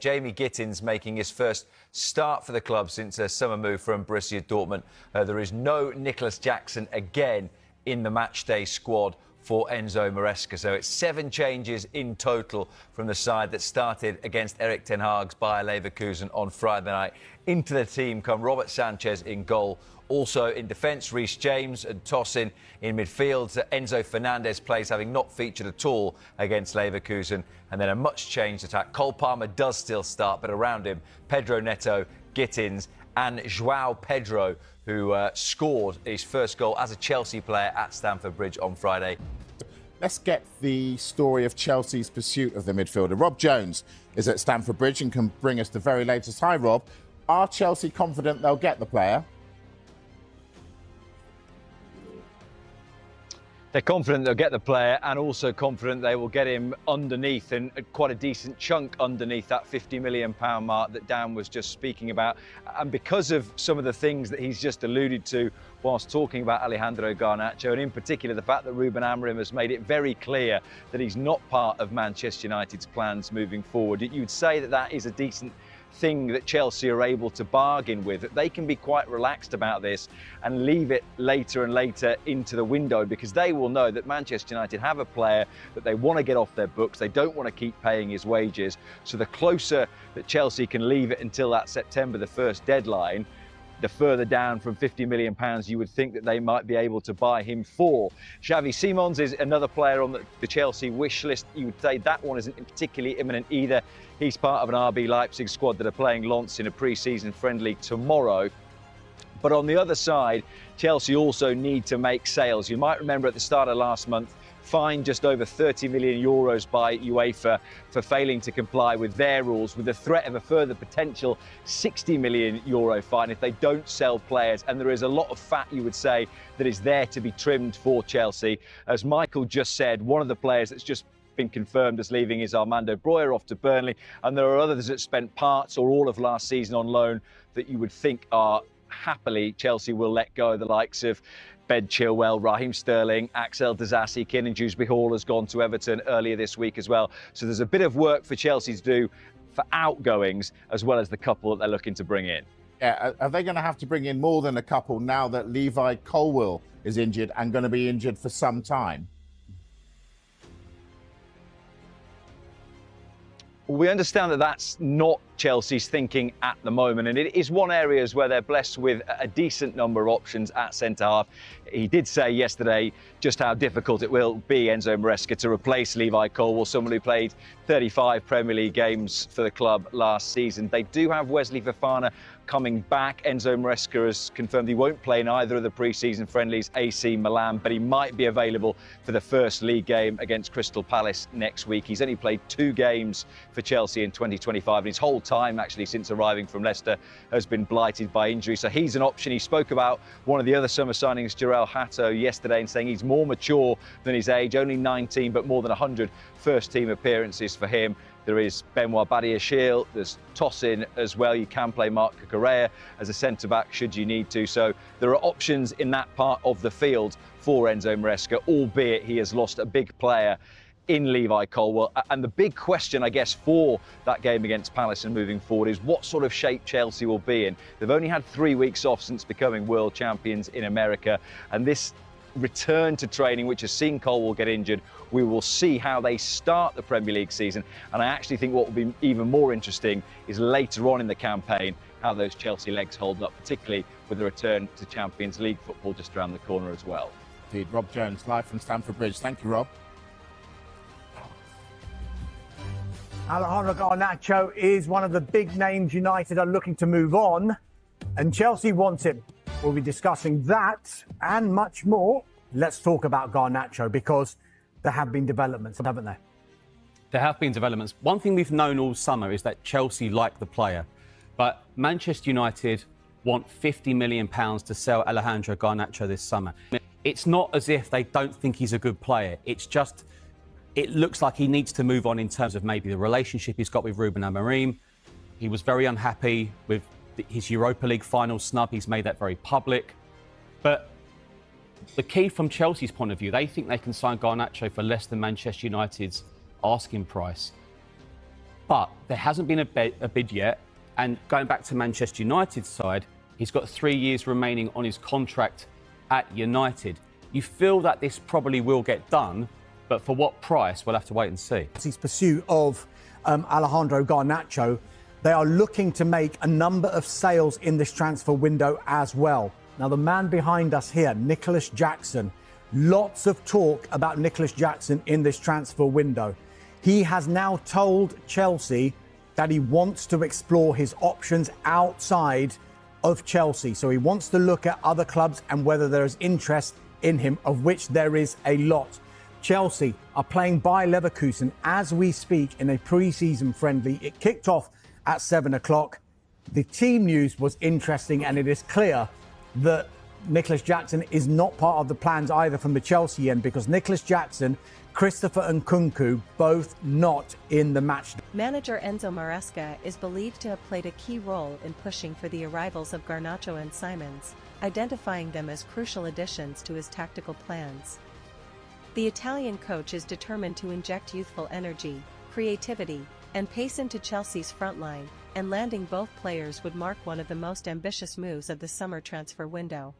Jamie Gittins making his first start for the club since a summer move from Borussia Dortmund. There is no Nicholas Jackson again in the matchday squad for Enzo Maresca. So it's 7 changes in total from the side that started against Erik ten Hag's Bayer Leverkusen on Friday night. Into the team come Robert Sanchez in goal. Also in defence, Reece James and Tosin in midfield. Enzo Fernandez plays, having not featured at all against Leverkusen. And then a much-changed attack. Cole Palmer does still start, but around him, Pedro Neto, Gittins and João Pedro, who scored his first goal as a Chelsea player at Stamford Bridge on Friday. Let's get the story of Chelsea's pursuit of the midfielder. Rob Jones is at Stamford Bridge and can bring us the very latest. Hi, Rob. Are Chelsea confident they'll get the player? They're confident they'll get the player and also confident they will get him underneath, and quite a decent chunk underneath that £50 million mark that Dan was just speaking about. And because of some of the things that he's just alluded to whilst talking about Alejandro Garnacho, and in particular the fact that Ruben Amorim has made it very clear that he's not part of Manchester United's plans moving forward, you'd say that that is a decent thing that Chelsea are able to bargain with, that they can be quite relaxed about this and leave it later and later into the window, because they will know that Manchester United have a player that they want to get off their books. They don't want to keep paying his wages. So the closer that Chelsea can leave it until that September the 1st deadline, the further down from £50 million you would think that they might be able to buy him for. Xavi Simons is another player on the Chelsea wish list. You would say that one isn't particularly imminent either. He's part of an RB Leipzig squad that are playing Lens in a pre-season friendly tomorrow. But on the other side, Chelsea also need to make sales. You might remember at the start of last month, fined just over €30 million by UEFA for failing to comply with their rules, with the threat of a further potential €60 million fine if they don't sell players. And there is a lot of fat, you would say, that is there to be trimmed for Chelsea. As Michael just said, one of the players that's just been confirmed as leaving is Armando Broja off to Burnley, and there are others that spent parts or all of last season on loan that you would think are happily Chelsea will let go, the likes of Ben Chilwell, Raheem Sterling, Axel Disasi, Kiernan Dewsbury-Hall has gone to Everton earlier this week as well. So there's a bit of work for Chelsea to do for outgoings as well as the couple that they're looking to bring in. Yeah, are they going to have to bring in more than a couple now that Levi Colwill is injured and going to be injured for some time? We understand that that's not Chelsea's thinking at the moment, and it is one area where they're blessed with a decent number of options at centre-half. He did say yesterday just how difficult it will be, Enzo Maresca, to replace Levi Colwill, someone who played 35 Premier League games for the club last season. They do have Wesley Fofana coming back. Enzo Maresca has confirmed he won't play in either of the pre-season friendlies, AC Milan, but he might be available for the first league game against Crystal Palace next week. He's only played 2 games for Chelsea in 2025, and his whole time actually since arriving from Leicester has been blighted by injury. So he's an option. He spoke about one of the other summer signings, Jarell Hato, yesterday, and saying he's more mature than his age, only 19, but more than 100 first-team appearances for him. There is Benoit Badiashile, there's Tosin as well. You can play Marc Cucurella as a centre-back should you need to. So there are options in that part of the field for Enzo Maresca, albeit he has lost a big player in Levi Colwill. And the big question, I guess, for that game against Palace and moving forward is what sort of shape Chelsea will be in. They've only had 3 weeks off since becoming world champions in America, and this return to training, which has seen Colwill get injured, we will see how they start the Premier League season. And I actually think what will be even more interesting is later on in the campaign how those Chelsea legs hold up, particularly with the return to Champions League football just around the corner as well. Indeed. Rob Jones, live from Stamford Bridge. Thank you, Rob. Alejandro Garnacho is one of the big names United are looking to move on, and Chelsea wants him. We'll be discussing that and much more. Let's talk about Garnacho, because there have been developments, haven't there? There have been developments. One thing we've known all summer is that Chelsea like the player, but Manchester United want £50 million to sell Alejandro Garnacho this summer. It's not as if they don't think he's a good player. It's just, it looks like he needs to move on in terms of maybe the relationship he's got with Ruben Amorim. He was very unhappy with his Europa League final snub. He's made that very public. But the key from Chelsea's point of view, they think they can sign Garnacho for less than Manchester United's asking price. But there hasn't been a bid yet. And going back to Manchester United's side, he's got 3 years remaining on his contract at United. You feel that this probably will get done, but for what price, we'll have to wait and see. His pursuit of Alejandro Garnacho, they are looking to make a number of sales in this transfer window as well. Now, the man behind us here, Nicholas Jackson, lots of talk about Nicholas Jackson in this transfer window. He has now told Chelsea that he wants to explore his options outside of Chelsea. So he wants to look at other clubs and whether there is interest in him, of which there is a lot. Chelsea are playing Bayer Leverkusen as we speak in a pre-season friendly. It kicked off at 7 o'clock. The team news was interesting, and it is clear that Nicholas Jackson is not part of the plans either from the Chelsea end, because Nicholas Jackson, Christopher Nkunku, both not in the match. Manager Enzo Maresca is believed to have played a key role in pushing for the arrivals of Garnacho and Simons, identifying them as crucial additions to his tactical plans. The Italian coach is determined to inject youthful energy, creativity, and pace into Chelsea's front line, and landing both players would mark one of the most ambitious moves of the summer transfer window.